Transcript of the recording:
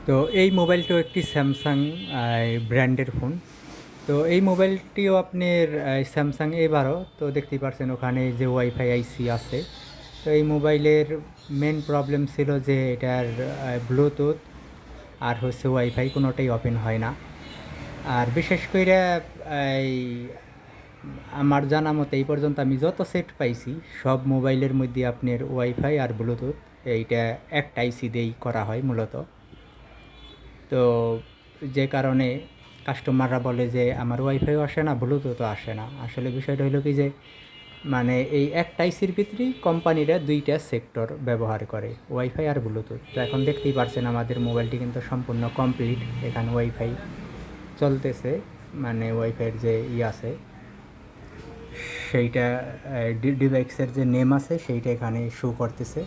তো এই মোবাইলটাও একটি স্যামসাং ব্র্যান্ডের ফোন। তো এই মোবাইলটিও আপনার স্যামসাং এবারও তো দেখতেই পারছেন ওখানে যে ওয়াইফাই আইসি আছে। তো এই মোবাইলের মেন প্রবলেম ছিল যে এটার ব্লুটুথ আর হচ্ছে ওয়াইফাই কোনোটাই ওপেন হয় না। আর বিশেষ করে এই আমার জানা মতে এই পর্যন্ত আমি যত সেট পাইছি সব মোবাইলের মধ্যে আপনার ওয়াইফাই আর ব্লুটুথ এইটা একটা আইসি দিয়েই করা হয় মূলত। তো যে কারণে কাস্টমাররা বলে যে আমার ওয়াইফাইও আসে না, ব্লুটুথও আসে না। আসলে বিষয়টা হলো কি যে মানে এই একটা আইসির ভিতরেই কোম্পানিরা দুইটা সেক্টর ব্যবহার করে, ওয়াইফাই আর ব্লুটুথ। তো এখন দেখতেই পারছেন আমাদের মোবাইলটি কিন্তু সম্পূর্ণ কমপ্লিট। এখানে ওয়াইফাই চলতেছে, মানে ওয়াইফাইয়ের যে আছে সেইটা ডিভাইসের যে নেম আছে সেইটা এখানে শো করতেছে।